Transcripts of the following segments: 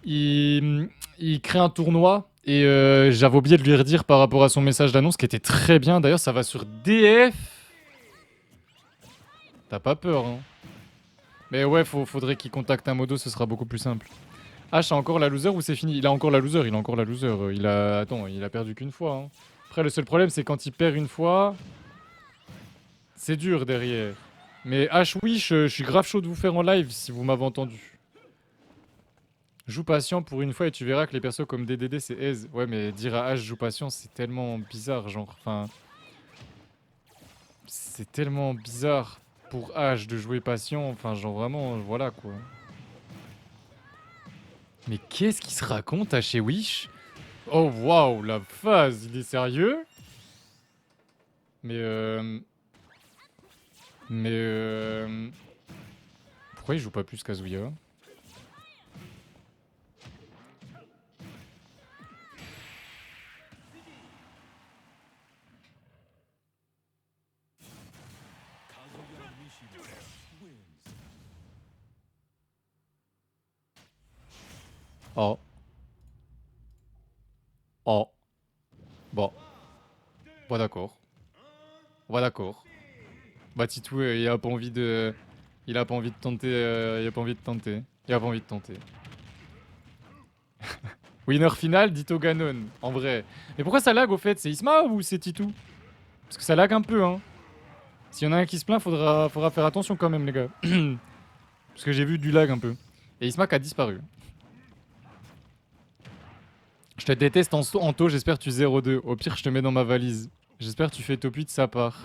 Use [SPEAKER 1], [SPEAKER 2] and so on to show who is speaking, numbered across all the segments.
[SPEAKER 1] il crée un tournoi. Et j'avais oublié de lui redire par rapport à son message d'annonce qui était très bien. D'ailleurs, ça va sur DF. T'as pas peur, hein. Mais ouais, faudrait qu'il contacte un modo, ce sera beaucoup plus simple. H a encore la loser ou c'est fini? Il a encore la loser, il a encore la loser. Attends, il a perdu qu'une fois, hein. Après, le seul problème, c'est quand il perd une fois, c'est dur derrière. Mais H, oui, je suis grave chaud de vous faire en live si vous m'avez entendu. Joue patient pour une fois et tu verras que les persos comme DDD c'est aise. Ouais, mais dire à H joue patient, c'est tellement bizarre, genre. Enfin. C'est tellement bizarre pour H de jouer patient. Enfin, genre vraiment, voilà quoi. Mais qu'est-ce qu'il se raconte à chez Wish? Oh waouh, la phase, il est sérieux? Mais pourquoi il joue pas plus Kazuya? Oh. Oh. Bon. Bon d'accord. Bon d'accord. Bah Titou, il a pas envie de... Il a pas envie de tenter... il a pas envie de tenter. Il a pas envie de tenter. Winner final, Ditto Ganon. En vrai. Mais pourquoi ça lag au fait? C'est Isma ou c'est Titou? Parce que ça lag un peu, hein. S'il y en a un qui se plaint, faudra faire attention quand même, les gars. Parce que j'ai vu du lag un peu. Et Ismac a disparu. Je te déteste en taux, j'espère que tu 0-2. Au pire, je te mets dans ma valise. J'espère que tu fais top 8 de sa part.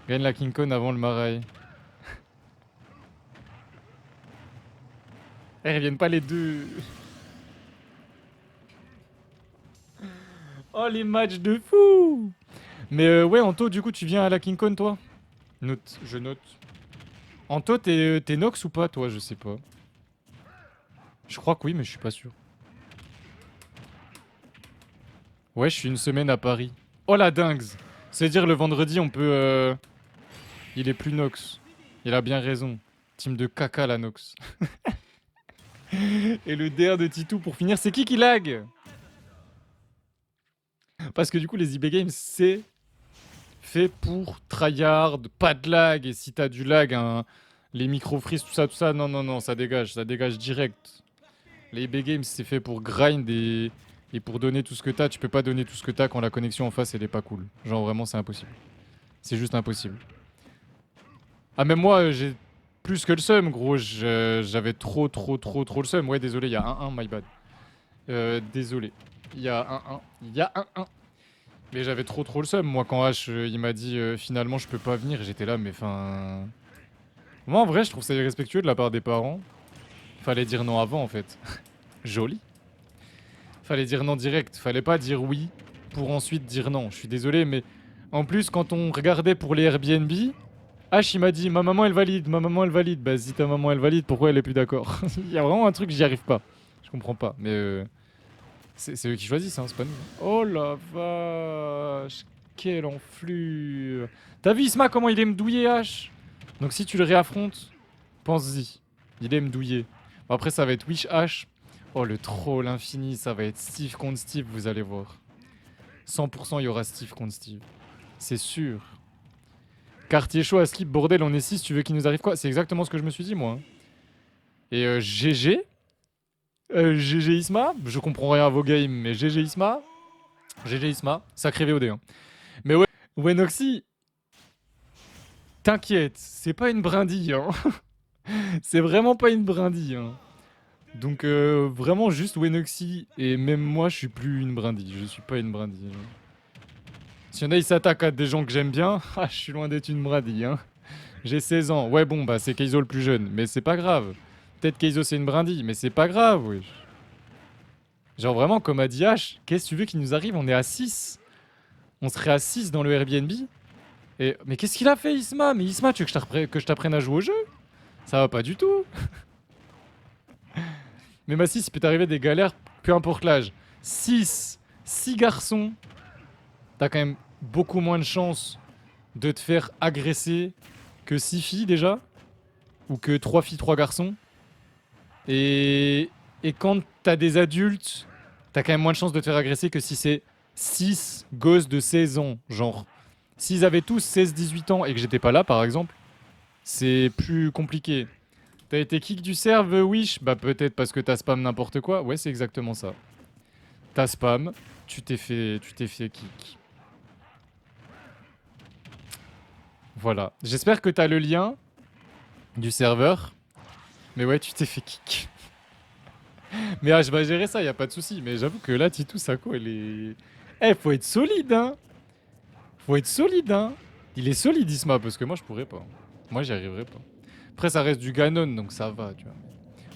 [SPEAKER 1] Gagne la King Kong avant le Maraï. Eh, reviennent pas les deux. Oh, les matchs de fou. Mais ouais, Anto, du coup, tu viens à la King Kong, toi? Note, je note. Anto, t'es Nox ou pas, toi? Je sais pas. Je crois que oui, mais je suis pas sûr. Ouais, je suis une semaine à Paris. Oh la dingue! C'est-à-dire le vendredi, on peut... Il est plus Nox. Il a bien raison. Team de caca, la Nox. Et le DR de Titou pour finir, c'est qui lag? Parce que du coup, les IB Games, c'est fait pour tryhard, pas de lag. Et si t'as du lag, hein, les micro-freeze, tout ça, non, non, non, ça dégage direct. Les IB Games, c'est fait pour grind et pour donner tout ce que t'as. Tu peux pas donner tout ce que t'as quand la connexion en face, elle est pas cool. Genre, vraiment, c'est impossible. C'est juste impossible. Ah, même moi, j'ai plus que le seum, gros. J'avais trop le seum. Ouais, désolé, il y a 1-1, my bad. Désolé. Il y a 1-1. Il y a 1-1. Mais j'avais trop le seum. Moi, quand H, il m'a dit finalement, je peux pas venir, j'étais là, mais enfin. Moi, en vrai, je trouve ça irrespectueux de la part des parents. Fallait dire non avant, en fait. Joli. Fallait dire non direct. Fallait pas dire oui pour ensuite dire non. Je suis désolé, mais en plus, quand on regardait pour les Airbnb, H, il m'a dit ma maman, elle valide, ma maman, elle valide. Bah, si ta maman, elle valide, pourquoi elle est plus d'accord? Il y a vraiment un truc, j'y arrive pas. Je comprends pas, mais c'est eux qui choisissent, hein, c'est pas nous. Oh la vache, quelle enflure. T'as vu Isma comment il aime douiller H? Donc si tu le réaffrontes, pense-y. Il aime douiller. Bon, après ça va être Wish H. Oh le troll infini, ça va être Steve contre Steve, vous allez voir. 100% il y aura Steve contre Steve. C'est sûr. Quartier chaud à slip, bordel, on est 6, tu veux qu'il nous arrive quoi? C'est exactement ce que je me suis dit moi, hein. Et GG. GG Isma, je comprends rien à vos games, mais GG Isma. GG Isma, sacré VOD, hein. Mais ouais, Wenoxy, t'inquiète, c'est pas une brindille, hein. C'est vraiment pas une brindille, hein. Donc vraiment juste Wenoxy, et même moi je suis plus une brindille, je suis pas une brindille. S'il y en a, ils s'attaquent à des gens que j'aime bien, ah, je suis loin d'être une brindille, hein. J'ai 16 ans, ouais bon, bah c'est Keizo le plus jeune, mais c'est pas grave. Peut-être Keizo c'est une brindille, mais c'est pas grave, wesh. Genre vraiment, comme a dit H, qu'est-ce que tu veux qu'il nous arrive? On est à 6. On serait à 6 dans le Airbnb. Et... Mais qu'est-ce qu'il a fait, Isma? Mais Isma, tu veux que je t'apprenne à jouer au jeu? Ça va pas du tout. Même à 6, il peut t'arriver des galères, peu importe l'âge. 6 garçons, t'as quand même beaucoup moins de chances de te faire agresser que 6 filles déjà. Ou que 3 filles, 3 garçons. Et Et quand t'as des adultes, t'as quand même moins de chances de te faire agresser que si c'est 6 gosses de 16 ans. Genre, s'ils avaient tous 16-18 ans et que j'étais pas là, par exemple, c'est plus compliqué. T'as été kick du serve, Wish? Bah peut-être parce que t'as spam n'importe quoi. Ouais, c'est exactement ça. T'as spam, tu t'es fait kick. Voilà. J'espère que t'as le lien du serveur. Mais ouais, tu t'es fait kick. Mais je vais gérer ça, y a pas de souci. Mais j'avoue que là, Titou Sako, elle est... Eh, faut être solide, hein. Faut être solide, hein. Il est solide, Isma, parce que moi, je pourrais pas. Moi, j'y arriverais pas. Après, ça reste du Ganon, donc ça va, tu vois.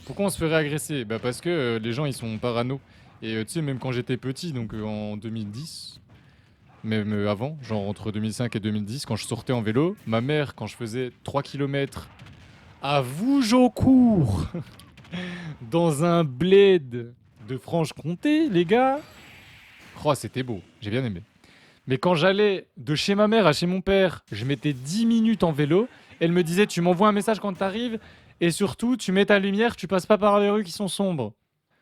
[SPEAKER 1] Pourquoi on se ferait agresser? Bah parce que les gens, ils sont parano. Et tu sais, même quand j'étais petit, donc en 2010, même avant, genre entre 2005 et 2010, quand je sortais en vélo, ma mère, quand je faisais 3 kilomètres à Vougeaucourt, dans un bled de Franche-Comté, les gars. Oh, c'était beau, j'ai bien aimé. Mais quand j'allais de chez ma mère à chez mon père, je mettais 10 minutes en vélo. Elle me disait, tu m'envoies un message quand t'arrives, et surtout, tu mets ta lumière, tu passes pas par les rues qui sont sombres.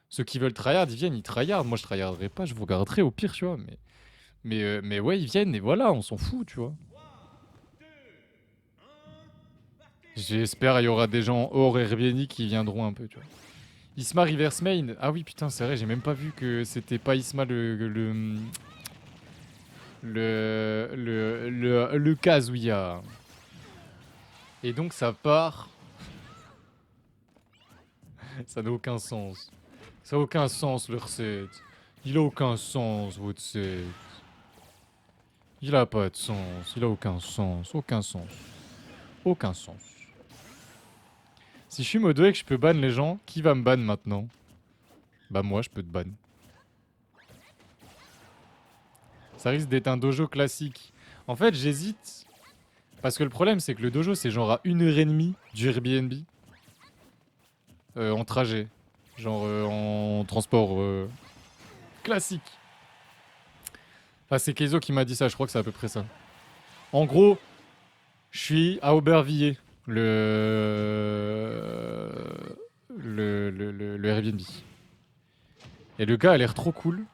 [SPEAKER 1] Ceux qui veulent tryhard, ils viennent, ils tryhard. Moi, je tryharderai pas, je vous regarderai au pire, tu vois. Mais ouais, ils viennent, et voilà, on s'en fout, tu vois. J'espère il y aura des gens hors Airbnb qui viendront un peu, tu vois. Isma Reverse Main. Ah oui, putain, c'est vrai, j'ai même pas vu que c'était pas Isma le Kazuya. Et donc ça part. Ça n'a aucun sens. Ça n'a aucun sens le recette. Il a aucun sens votre set. Il a pas de sens. Il a aucun sens. Aucun sens. Aucun sens. Si je suis modo et que je peux ban les gens, qui va me ban maintenant? Bah moi je peux te ban. Ça risque d'être un dojo classique. En fait j'hésite. Parce que le problème c'est que le dojo c'est genre à 1h30 du Airbnb. En trajet. Genre en transport classique. Enfin c'est Keizo qui m'a dit ça, je crois que c'est à peu près ça. En gros, je suis à Aubervilliers, le Airbnb. Et le gars a l'air trop cool.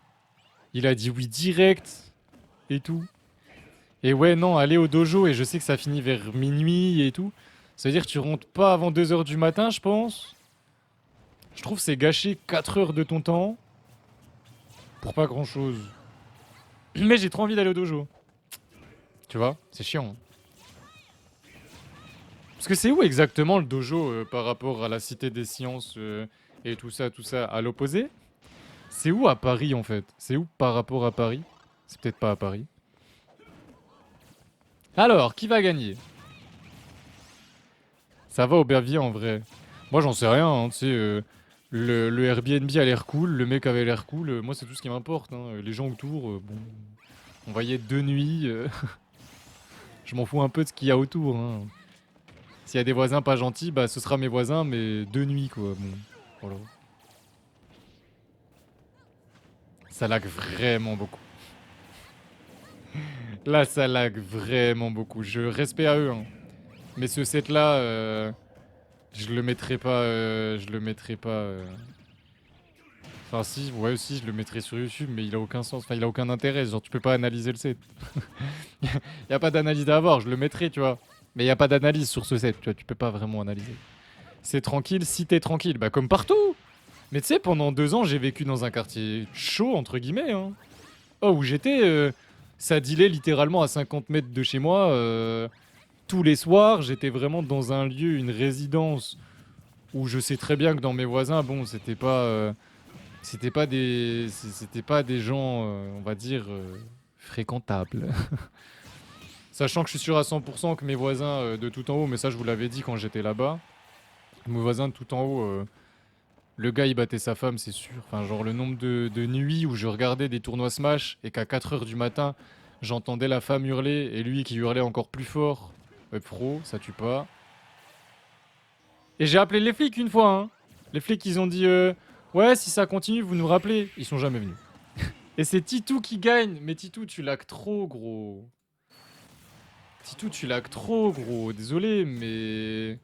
[SPEAKER 1] Il a dit oui direct et tout. Et ouais, non, aller au dojo et je sais que ça finit vers minuit et tout. Ça veut dire que tu rentres pas avant 2h du matin, je pense. Je trouve que c'est gâcher 4 heures de ton temps pour pas grand chose. Mais j'ai trop envie d'aller au dojo. Tu vois, c'est chiant, hein. Parce que c'est où exactement le dojo par rapport à la Cité des Sciences et tout ça, à l'opposé? C'est où à Paris en fait? C'est où par rapport à Paris? C'est peut-être pas à Paris. Alors, qui va gagner? Ça va Aubervilliers en vrai. Moi j'en sais rien, hein, tu sais, le Airbnb a l'air cool, le mec avait l'air cool, moi c'est tout ce qui m'importe, hein. Les gens autour, bon, on va y être 2 nuits, je m'en fous un peu de ce qu'il y a autour, hein. S'il y a des voisins pas gentils, bah ce sera mes voisins, mais 2 nuits quoi, bon, voilà. Ça lag vraiment beaucoup. Là, ça lag vraiment beaucoup. Je respect à eux, hein. Mais ce set-là, je le mettrai pas. Je le mettrai pas. Enfin, si, ouais, aussi, je le mettrai sur YouTube, mais il a aucun sens. Enfin, il a aucun intérêt. Genre, tu peux pas analyser le set. Y a pas d'analyse à avoir. Je le mettrai, tu vois. Mais y a pas d'analyse sur ce set, tu vois. Tu peux pas vraiment analyser. C'est tranquille si t'es tranquille. Bah, comme partout. Mais tu sais, pendant 2 ans, j'ai vécu dans un quartier chaud, entre guillemets, hein. Oh, où j'étais, ça dealait littéralement à 50 mètres de chez moi. Tous les soirs, j'étais vraiment dans un lieu, une résidence, où je sais très bien que dans mes voisins, bon, c'était pas des gens, on va dire, fréquentables. Sachant que je suis sûr à 100% que mes voisins de tout en haut, mais ça je vous l'avais dit quand j'étais là-bas, mes voisins de tout en haut, le gars il battait sa femme, c'est sûr. Enfin, genre le nombre de nuits où je regardais des tournois Smash et qu'à 4 h du matin, j'entendais la femme hurler et lui qui hurlait encore plus fort. Ouais, pro, ça tue pas. Et j'ai appelé les flics une fois, hein. Les flics ils ont dit ouais, si ça continue, vous nous rappelez. Ils sont jamais venus. Et c'est Titou qui gagne. Mais Titou, tu lag trop, gros. Titou, tu lag trop, gros. Désolé, mais.